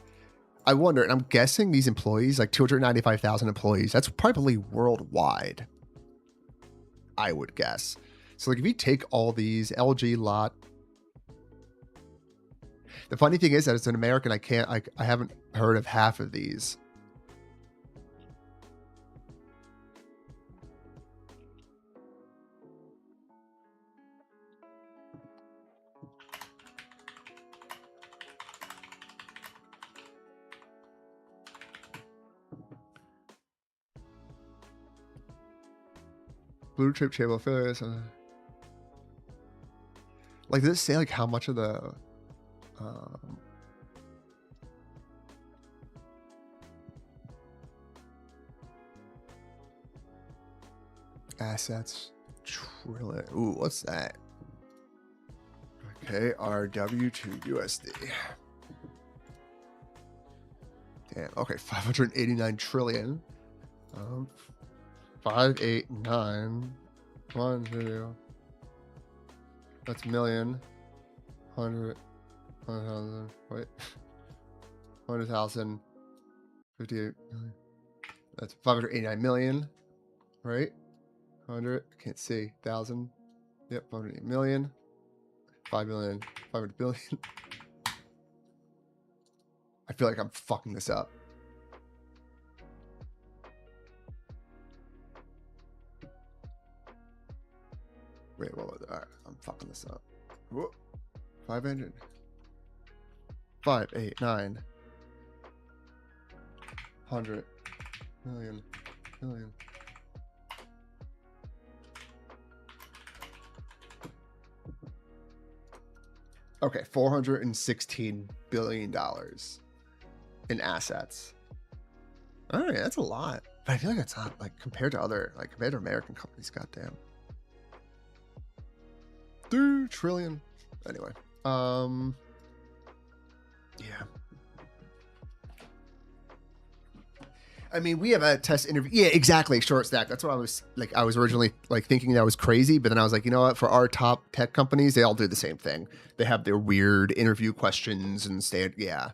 I wonder, and I'm guessing these employees, like 295,000 employees, that's probably worldwide. I would guess. So like if you take all these LG lot, the funny thing is that as an American, I haven't heard of half of these. Blue chip chaebol affiliates. Like, does it say like how much of the assets trillion? Ooh, what's that? Okay, RW to USD. Damn. Okay, 589 trillion. 589 1 that's million 100,000 wait 100,000 58 million. That's 589 million, right? 100, can't see, thousand. Yep, 508 million. 5 million, 500 billion. I feel like I'm fucking this up. Wait, what was it? All right, I'm fucking this up. Whoa. 500. 5, 8, 9. 100 million. Million. Okay, $416 billion in assets. All right, that's a lot. But I feel like it's not, like, compared to American companies, goddamn. 3 trillion. Anyway, Yeah. I mean, we have a test interview. Yeah, exactly. Short stack. That's what I was like. I was originally like thinking that was crazy, but then I was like, you know what? For our top tech companies, they all do the same thing. They have their weird interview questions and yeah.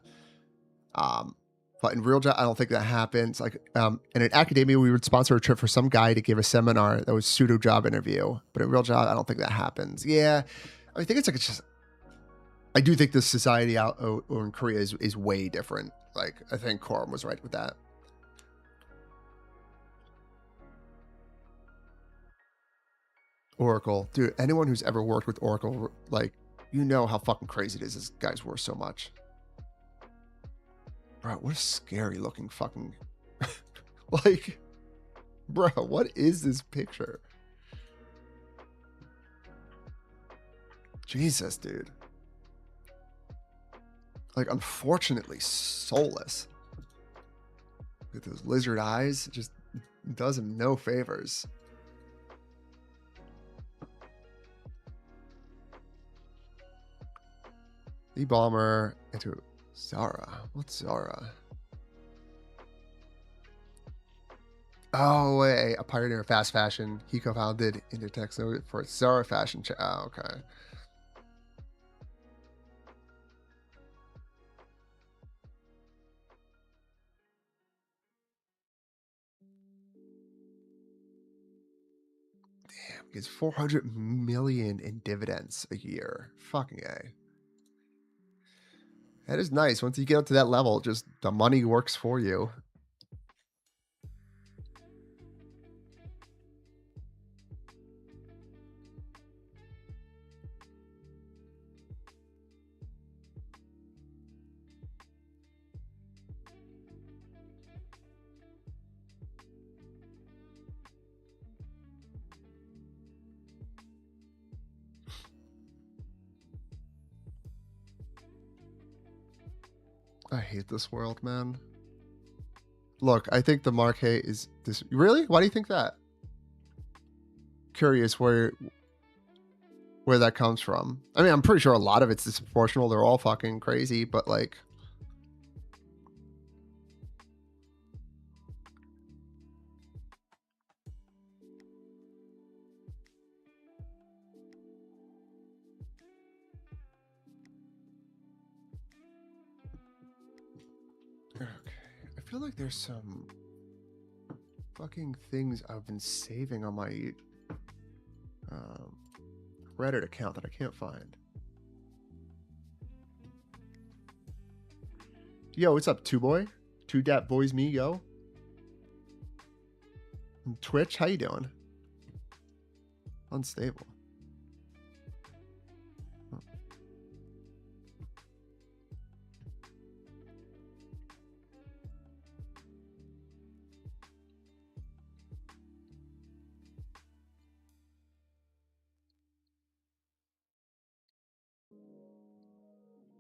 But in real job, I don't think that happens. Like, in an academia, we would sponsor a trip for some guy to give a seminar that was pseudo job interview. But in real job, I don't think that happens. Yeah, I think it's like it's just. I do think the society out in Korea is way different. Like, I think Corum was right with that. Oracle, dude. Anyone who's ever worked with Oracle, like, you know how fucking crazy it is. This guy's worth so much. Bro, what a scary looking fucking like, bro, what is this picture? Jesus, dude. Like, unfortunately soulless. With those lizard eyes, it just does him no favors. The bomber into Zara. What's Zara? Oh, wait, a pioneer of fast fashion. He co-founded Intertex for Zara fashion. Oh, okay. Damn, he gets 400 million in dividends a year. Fucking A. That is nice. Once you get up to that level, just the money works for you. I hate this world, man. Look, I think the Marquet is this. Really? Why do you think that? Curious where that comes from. I mean, I'm pretty sure a lot of it's disproportional. They're all fucking crazy, but like, okay. I feel like there's some fucking things I've been saving on my Reddit account that I can't find. Yo, what's up, 2boy? 2dat boys me, yo. And Twitch, how you doing? Unstable. Huh.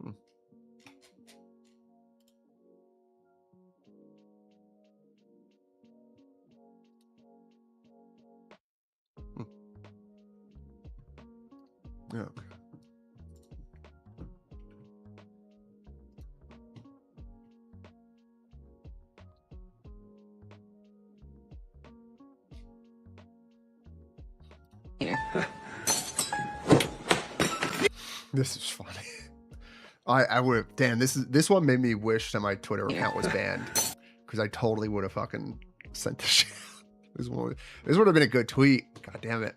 Hmm. Yeah. Okay. This is funny. I would have. Damn, this one made me wish that my Twitter account was banned, because I totally would have fucking sent this shit. This would have been a good tweet. God damn it.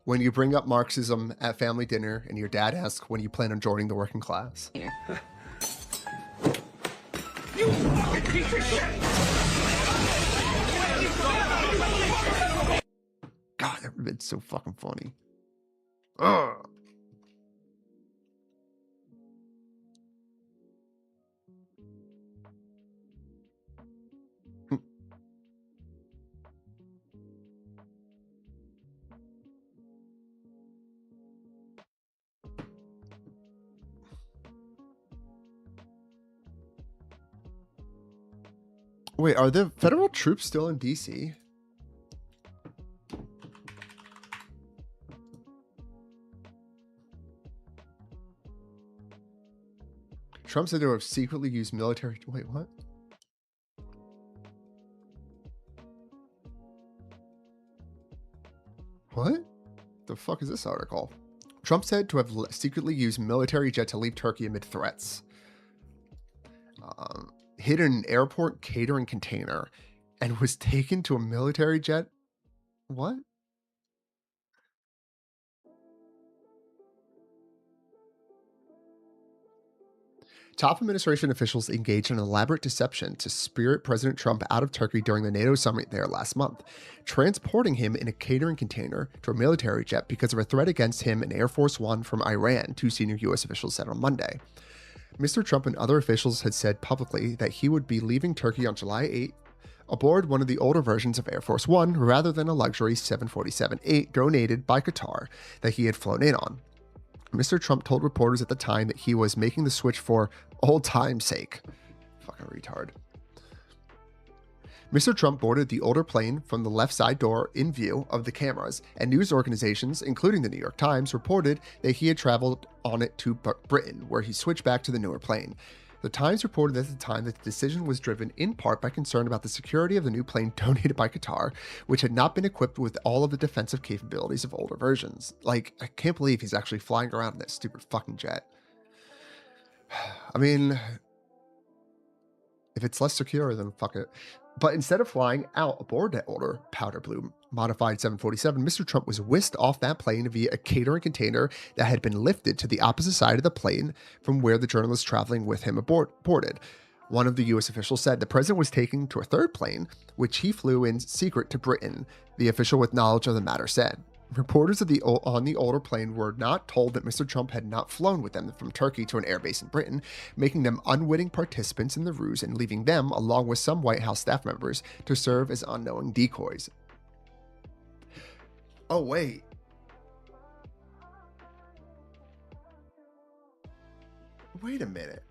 When you bring up Marxism at family dinner and your dad asks when you plan on joining the working class. You fucking piece of shit! God, that would have been so fucking funny. Ugh. Wait, are the federal troops still in DC? Trump said to have secretly used military. Wait, what? What? The fuck is this article? Trump said to have secretly used military jet to leave Turkey amid threats. Hid in an airport catering container and was taken to a military jet. What? Top administration officials engaged in an elaborate deception to spirit President Trump out of Turkey during the NATO summit there last month, transporting him in a catering container to a military jet because of a threat against him in Air Force One from Iran, two senior U.S. officials said on Monday. Mr. Trump and other officials had said publicly that he would be leaving Turkey on July 8 aboard one of the older versions of Air Force One rather than a luxury 747-8 donated by Qatar that he had flown in on. Mr. Trump told reporters at the time that he was making the switch for old time's sake. Fucking retard. Mr. Trump boarded the older plane from the left side door in view of the cameras, and news organizations, including the New York Times, reported that he had traveled on it to Britain, where he switched back to the newer plane. The Times reported at the time that the decision was driven in part by concern about the security of the new plane donated by Qatar, which had not been equipped with all of the defensive capabilities of older versions. Like, I can't believe he's actually flying around in that stupid fucking jet. I mean, if it's less secure, then fuck it. But instead of flying out aboard that older powder blue modified 747, Mr. Trump was whisked off that plane via a catering container that had been lifted to the opposite side of the plane from where the journalist traveling with him boarded. One of the U.S. officials said the president was taken to a third plane, which he flew in secret to Britain, the official with knowledge of the matter said. Reporters on the older plane were not told that Mr. Trump had not flown with them from Turkey to an airbase in Britain, making them unwitting participants in the ruse and leaving them, along with some White House staff members, to serve as unknowing decoys. Oh, wait. Wait a minute.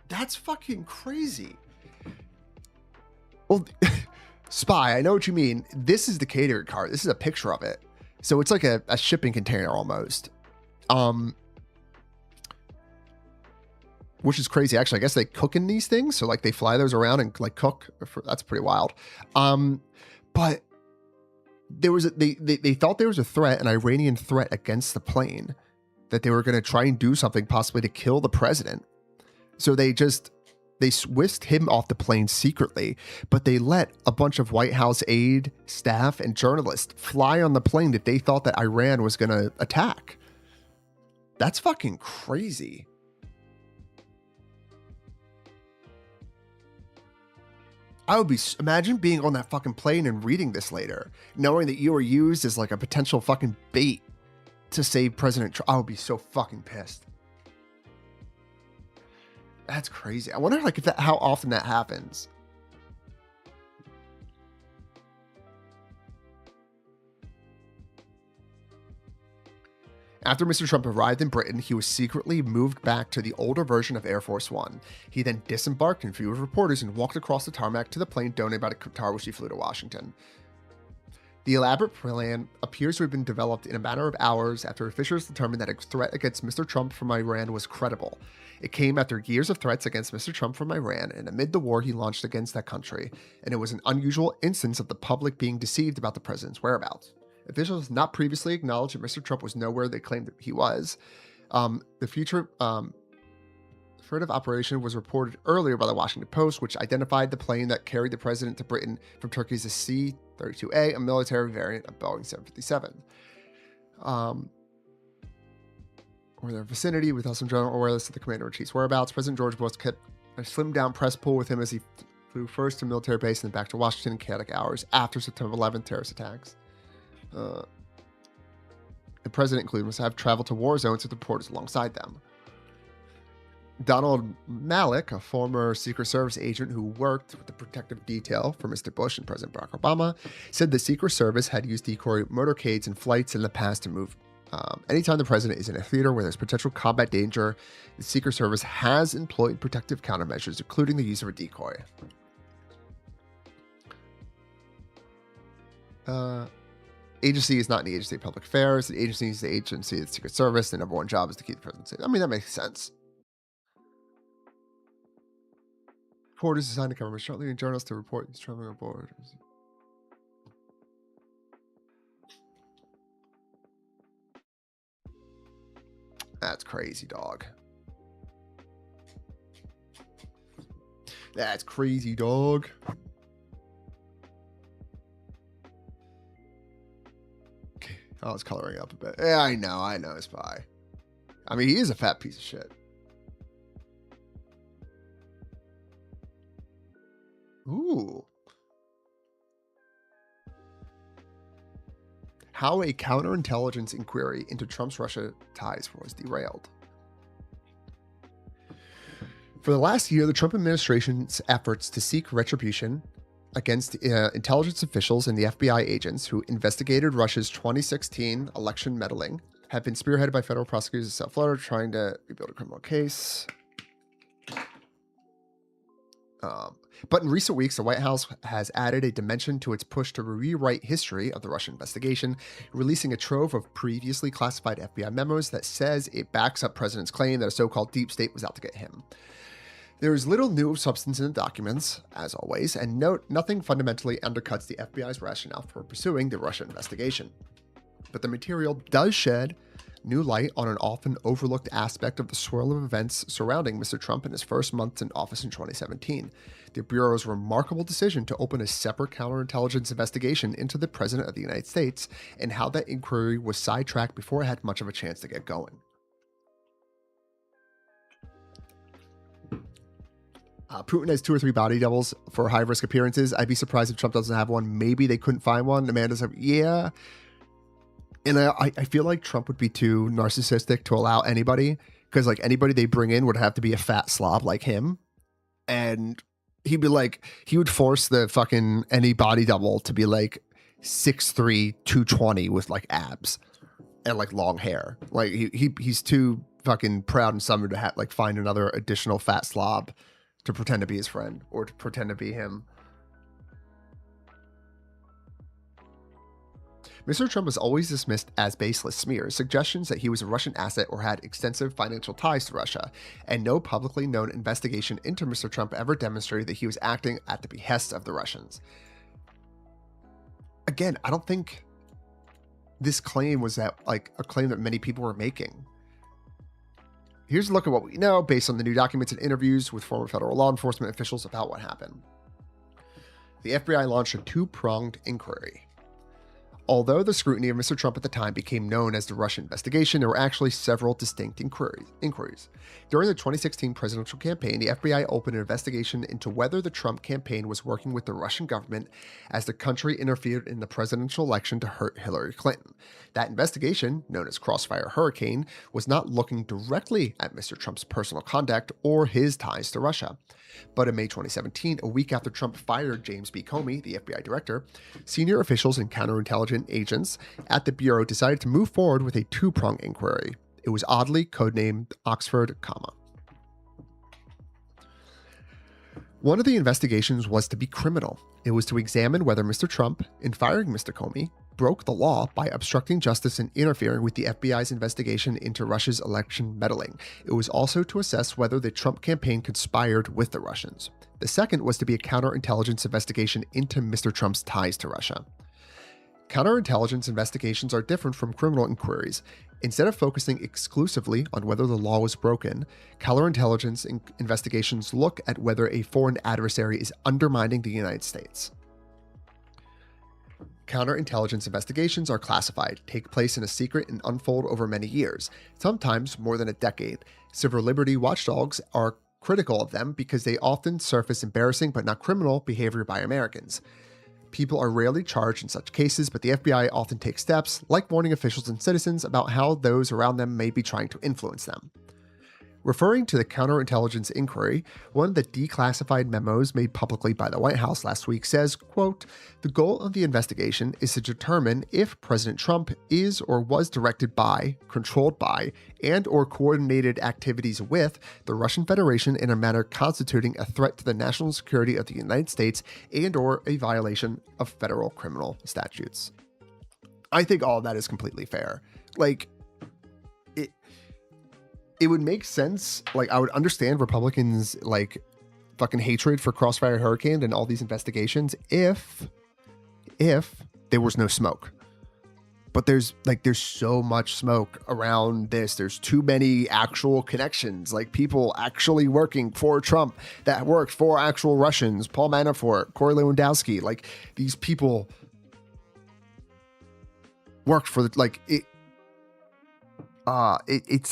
That's fucking crazy. Well... Spy, I know what you mean. This is the catering cart. This is a picture of it. So it's like a shipping container almost. Which is crazy. Actually, I guess they cook in these things. So like they fly those around and like cook. That's pretty wild. But there was they thought there was a threat, an Iranian threat against the plane, that they were going to try and do something possibly to kill the president. So they whisked him off the plane secretly, but they let a bunch of White House aide, staff, and journalists fly on the plane that they thought that Iran was going to attack. That's fucking crazy. Imagine being on that fucking plane and reading this later, knowing that you were used as like a potential fucking bait to save President Trump. I would be so fucking pissed. That's crazy. I wonder like how often that happens. After Mr. Trump arrived in Britain, he was secretly moved back to the older version of Air Force One. He then disembarked in view of reporters and walked across the tarmac to the plane donated by Qatar, which he flew to Washington. The elaborate plan appears to have been developed in a matter of hours after officials determined that a threat against Mr. Trump from Iran was credible. It came after years of threats against Mr. Trump from Iran and amid the war he launched against that country, and it was an unusual instance of the public being deceived about the president's whereabouts. Officials not previously acknowledged that Mr. Trump was nowhere they claimed that he was. The future furtive operation was reported earlier by the Washington Post, which identified the plane that carried the president to Britain from Turkey as a C-32A, a military variant of Boeing 757. Or their vicinity, with some general awareness of the commander-in-chief's whereabouts. President George Bush kept a slimmed-down press pool with him as he flew first to a military base and then back to Washington in chaotic hours after September 11th terrorist attacks. The president, including, must have traveled to war zones with reporters alongside them. Donald Malik, a former Secret Service agent who worked with the protective detail for Mr. Bush and President Barack Obama, said the Secret Service had used decoy motorcades and flights in the past to move. Anytime the president is in a theater where there's potential combat danger, the Secret Service has employed protective countermeasures, including the use of a decoy. agency is not an agency of public affairs. The agency is the agency of the Secret Service. The number one job is to keep the president safe. I mean, that makes sense. Report is assigned to government shortly and journalists to report these traveling aboard. That's crazy, dog. That's crazy, dog. Okay. Oh, it's coloring up a bit. Yeah, I know, Spy. I mean, he is a fat piece of shit. Ooh. How a counterintelligence inquiry into Trump's Russia ties was derailed. For the last year, the Trump administration's efforts to seek retribution against intelligence officials and the FBI agents who investigated Russia's 2016 election meddling have been spearheaded by federal prosecutors in South Florida trying to rebuild a criminal case. But in recent weeks, the White House has added a dimension to its push to rewrite history of the Russian investigation, releasing a trove of previously classified FBI memos that says it backs up President's claim that a so-called deep state was out to get him. There is little new substance in the documents, as always, and nothing fundamentally undercuts the FBI's rationale for pursuing the Russia investigation. But the material does shed new light on an often overlooked aspect of the swirl of events surrounding Mr. Trump in his first months in office in 2017. The Bureau's remarkable decision to open a separate counterintelligence investigation into the President of the United States and how that inquiry was sidetracked before it had much of a chance to get going. Putin has 2 or 3 body doubles for high-risk appearances. I'd be surprised if Trump doesn't have one. Maybe they couldn't find one. Amanda's like, yeah. And I feel like Trump would be too narcissistic to allow anybody, because like anybody they bring in would have to be a fat slob like him. And he'd be like, he would force the fucking any body double to be like 6'3", 220 with like abs and like long hair. Like he's too fucking proud and summoned to have like find another additional fat slob to pretend to be his friend or to pretend to be him. Mr. Trump was always dismissed as baseless smears, suggestions that he was a Russian asset or had extensive financial ties to Russia, and no publicly known investigation into Mr. Trump ever demonstrated that he was acting at the behest of the Russians. Again, I don't think this claim was that like a claim that many people were making. Here's a look at what we know based on the new documents and interviews with former federal law enforcement officials about what happened. The FBI launched a 2-pronged inquiry. Although the scrutiny of Mr. Trump at the time became known as the Russia investigation, there were actually several distinct inquiries. During the 2016 presidential campaign, the FBI opened an investigation into whether the Trump campaign was working with the Russian government as the country interfered in the presidential election to hurt Hillary Clinton. That investigation, known as Crossfire Hurricane, was not looking directly at Mr. Trump's personal conduct or his ties to Russia. But in May 2017, a week after Trump fired James B. Comey, the FBI director, senior officials and counterintelligence agents at the Bureau decided to move forward with a 2-pronged inquiry. It was oddly codenamed Oxford, comma. One of the investigations was to be criminal. It was to examine whether Mr. Trump, in firing Mr. Comey, broke the law by obstructing justice and interfering with the FBI's investigation into Russia's election meddling. It was also to assess whether the Trump campaign conspired with the Russians. The second was to be a counterintelligence investigation into Mr. Trump's ties to Russia. Counterintelligence investigations are different from criminal inquiries. Instead of focusing exclusively on whether the law was broken, counterintelligence investigations look at whether a foreign adversary is undermining the United States. Counterintelligence investigations are classified, take place in a secret, and unfold over many years, sometimes more than a decade. Civil liberty watchdogs are critical of them because they often surface embarrassing but not criminal behavior by Americans. People are rarely charged in such cases, but the FBI often takes steps, like warning officials and citizens about how those around them may be trying to influence them. Referring to the counterintelligence inquiry, one of the declassified memos made publicly by the White House last week says, quote, "The goal of the investigation is to determine if President Trump is or was directed by, controlled by, and or coordinated activities with the Russian Federation in a manner constituting a threat to the national security of the United States and or a violation of federal criminal statutes." I think all of that is completely fair. Like, it would make sense. Like, I would understand Republicans like fucking hatred for Crossfire Hurricane and all these investigations if there was no smoke. But there's so much smoke around this. There's too many actual connections, like people actually working for Trump that worked for actual Russians, Paul Manafort, Corey Lewandowski. Like, these people worked for it's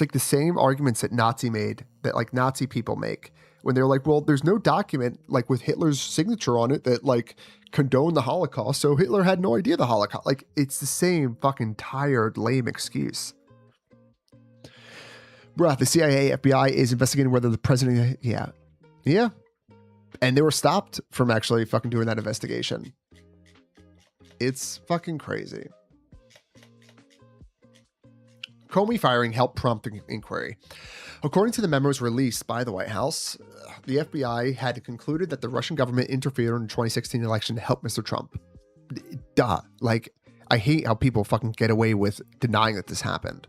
like the same arguments that Nazi people make when they're like, well, there's no document like with Hitler's signature on it that like condoned the Holocaust, so Hitler had no idea the Holocaust. Like, it's the same fucking tired, lame excuse. Bruh, the CIA, FBI is investigating whether the president, yeah. And they were stopped from actually fucking doing that investigation. It's fucking crazy. Comey firing helped prompt the inquiry. According to the memos released by the White House, the FBI had concluded that the Russian government interfered in the 2016 election to help Mr. Trump. Duh. Like, I hate how people fucking get away with denying that this happened.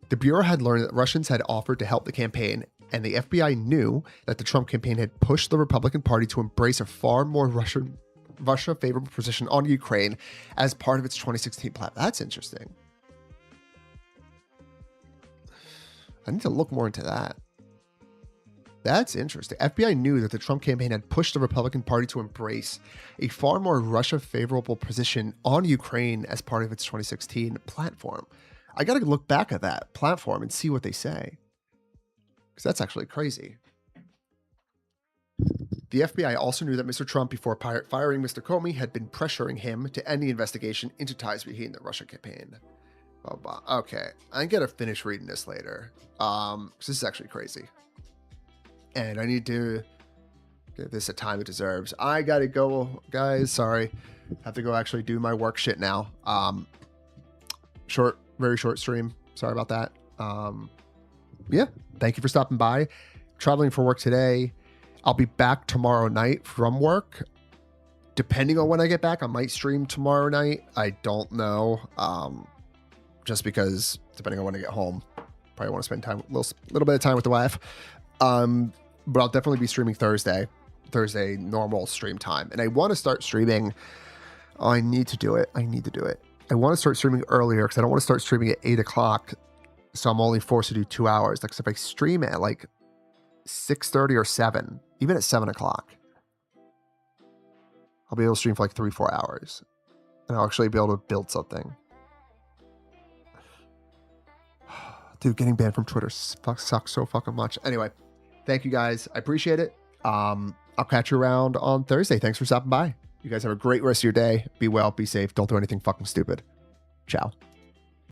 The Bureau had learned that Russians had offered to help the campaign, and the FBI knew that the Trump campaign had pushed the Republican Party to embrace a far more Russia-favorable position on Ukraine as part of its 2016 plan. That's interesting. I need to look more into that. That's interesting. FBI knew that the Trump campaign had pushed the Republican Party to embrace a far more Russia-favorable position on Ukraine as part of its 2016 platform. I got to look back at that platform and see what they say, because that's actually crazy. The FBI also knew that Mr. Trump, before firing Mr. Comey, had been pressuring him to end the investigation into ties between the Russia campaign. Okay, I gotta finish reading this later. This is actually crazy. And I need to give this a time it deserves. I gotta go, guys. Sorry. Have to go actually do my work shit now. Very short stream. Sorry about that. Yeah, thank you for stopping by. Traveling for work today. I'll be back tomorrow night from work. Depending on when I get back, I might stream tomorrow night. I don't know. Just because depending on when I get home, probably want to spend time, little bit of time with the wife. But I'll definitely be streaming Thursday normal stream time. And I want to start streaming. Oh, I need to do it. I want to start streaming earlier because I don't want to start streaming at 8 o'clock. So I'm only forced to do 2 hours. Like, so if I stream at like 6:30 or 7, even at 7 o'clock, I'll be able to stream for like 3-4 hours. And I'll actually be able to build something. Dude, getting banned from Twitter sucks so fucking much. Anyway, thank you guys. I appreciate it. I'll catch you around on Thursday. Thanks for stopping by. You guys have a great rest of your day. Be well, be safe. Don't do anything fucking stupid. Ciao.